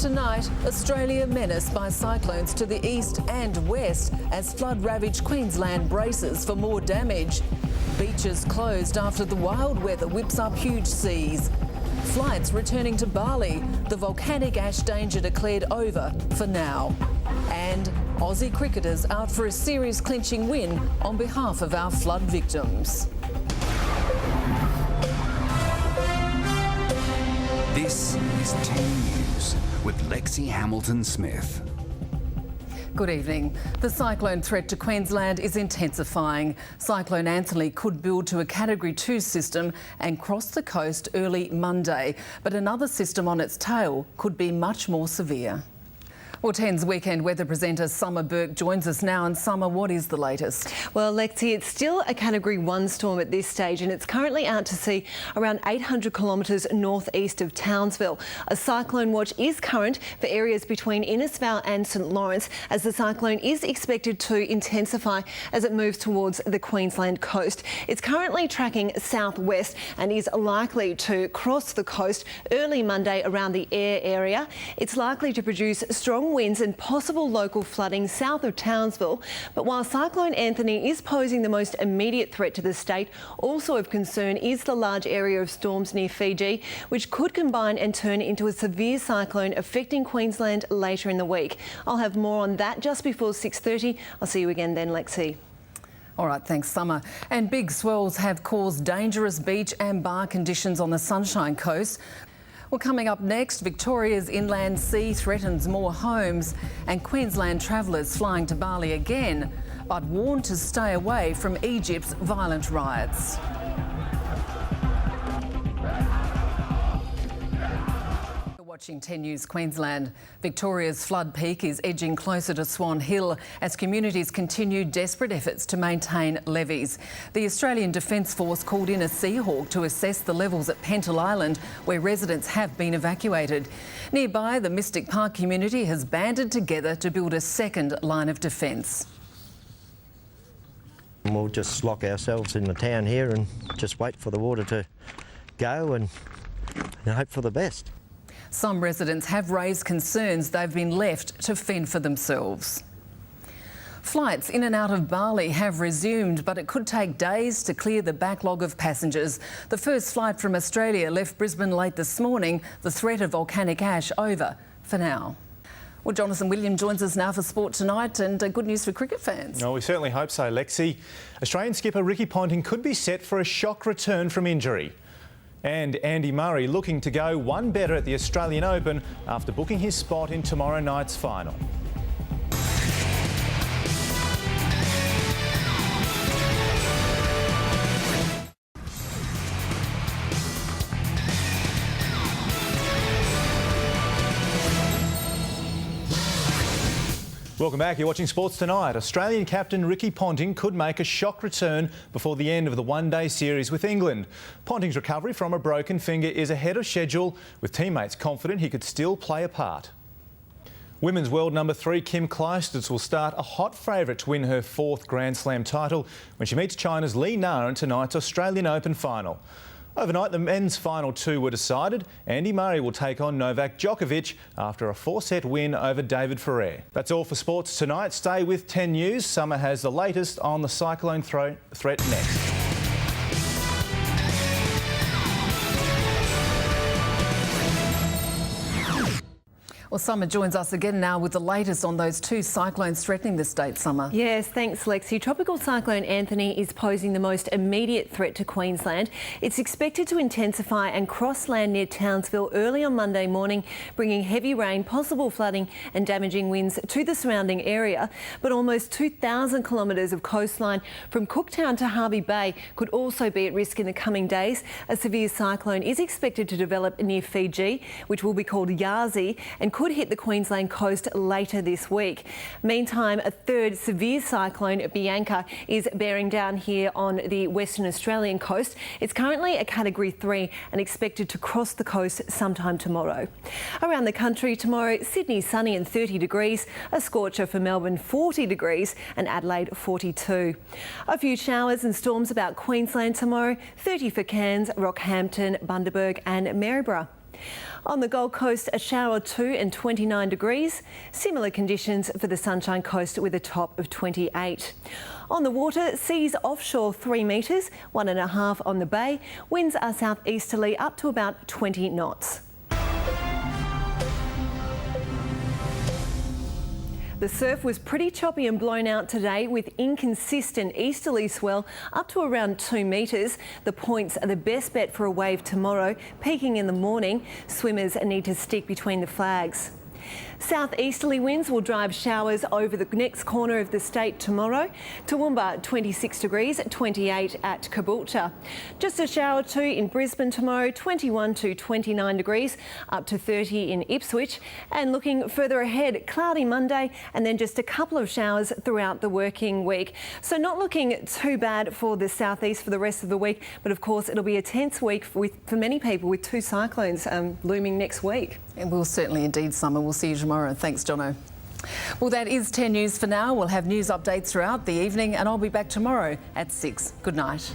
Tonight, Australia menaced by cyclones to the east and west as flood-ravaged Queensland braces for more damage. Beaches closed after the wild weather whips up huge seas. Flights returning to Bali, the volcanic ash danger declared over for now. And Aussie cricketers out for a series-clinching win on behalf of our flood victims. This is 10 News with Lexy Hamilton-Smith. Good evening. The cyclone threat to Queensland is intensifying. Cyclone Anthony could build to a Category 2 system and cross the coast early Monday, but another system on its tail could be much more severe. Well, 10's weekend weather presenter Summer Burke joins us now. And Summer, what is the latest? Well, Lexi, it's still a Category 1 storm at this stage, and it's currently out to sea around 800 kilometres northeast of Townsville. A cyclone watch is current for areas between Innisfail and St Lawrence, as the cyclone is expected to intensify as it moves towards the Queensland coast. It's currently tracking southwest and is likely to cross the coast early Monday around the Eyre area. It's likely to produce strong winds and possible local flooding south of Townsville. But while Cyclone Anthony is posing the most immediate threat to the state, also of concern is the large area of storms near Fiji, which could combine and turn into a severe cyclone affecting Queensland later in the week. I'll have more on that just before 6:30. I'll see you again then, Lexi. All right, thanks, Summer. And big swells have caused dangerous beach and bar conditions on the Sunshine Coast. Well, coming up next, Victoria's inland sea threatens more homes and Queensland travellers flying to Bali again, but warned to stay away from Egypt's violent riots. Watching 10 News Queensland. Victoria's flood peak is edging closer to Swan Hill as communities continue desperate efforts to maintain levees. The Australian Defence Force called in a Seahawk to assess the levels at Pental Island, where residents have been evacuated. Nearby, the Mystic Park community has banded together to build a second line of defence. We'll just lock ourselves in the town here and just wait for the water to go and hope for the best. Some residents have raised concerns they've been left to fend for themselves. Flights in and out of Bali have resumed, but it could take days to clear the backlog of passengers. The first flight from Australia left Brisbane late this morning, the threat of volcanic ash over for now. Well, Jonathan William joins us now for Sport Tonight, and good news for cricket fans. Oh, we certainly hope so, Lexi. Australian skipper Ricky Ponting could be set for a shock return from injury. And Andy Murray looking to go one better at the Australian Open after booking his spot in tomorrow night's final. Welcome back. You're watching Sports Tonight. Australian captain Ricky Ponting could make a shock return before the end of the one-day series with England. Ponting's recovery from a broken finger is ahead of schedule, with teammates confident he could still play a part. Women's world number 3 Kim Clijsters will start a hot favourite to win her 4th Grand Slam title when she meets China's Li Na in tonight's Australian Open final. Overnight, the men's final 2 were decided. Andy Murray will take on Novak Djokovic after a 4-set win over David Ferrer. That's all for Sports Tonight. Stay with 10 News. Summer has the latest on the cyclone threat next. Well, Summer joins us again now with the latest on those 2 cyclones threatening the state, Summer. Yes, thanks, Lexi. Tropical Cyclone Anthony is posing the most immediate threat to Queensland. It's expected to intensify and cross land near Townsville early on Monday morning, bringing heavy rain, possible flooding and damaging winds to the surrounding area. But almost 2,000 kilometres of coastline from Cooktown to Harvey Bay could also be at risk in the coming days. A severe cyclone is expected to develop near Fiji, which will be called Yazi, and could hit the Queensland coast later this week. Meantime, a third severe cyclone, Bianca, is bearing down here on the Western Australian coast. It's currently a Category 3 and expected to cross the coast sometime tomorrow. Around the country tomorrow, Sydney sunny and 30 degrees, a scorcher for Melbourne 40 degrees and Adelaide 42. A few showers and storms about Queensland tomorrow, 30 for Cairns, Rockhampton, Bundaberg and Maryborough. On the Gold Coast, a shower or two and 29 degrees. Similar conditions for the Sunshine Coast with a top of 28. On the water, seas offshore 3 metres, 1.5 on the bay. Winds are southeasterly up to about 20 knots. The surf was pretty choppy and blown out today with inconsistent easterly swell up to around 2 metres. The points are the best bet for a wave tomorrow, peaking in the morning. Swimmers need to stick between the flags. Southeasterly winds will drive showers over the next corner of the state tomorrow. Toowoomba 26 degrees, 28 at Caboolture. Just a shower or two in Brisbane tomorrow, 21 to 29 degrees, up to 30 in Ipswich. And looking further ahead, cloudy Monday and then just a couple of showers throughout the working week. So not looking too bad for the southeast for the rest of the week, but of course it'll be a tense week for many people with 2 cyclones looming next week. It will certainly indeed, Summer. We'll see you tomorrow. Thanks, Jono. Well, that is 10 News for now. We'll have news updates throughout the evening and I'll be back tomorrow at 6. Good night.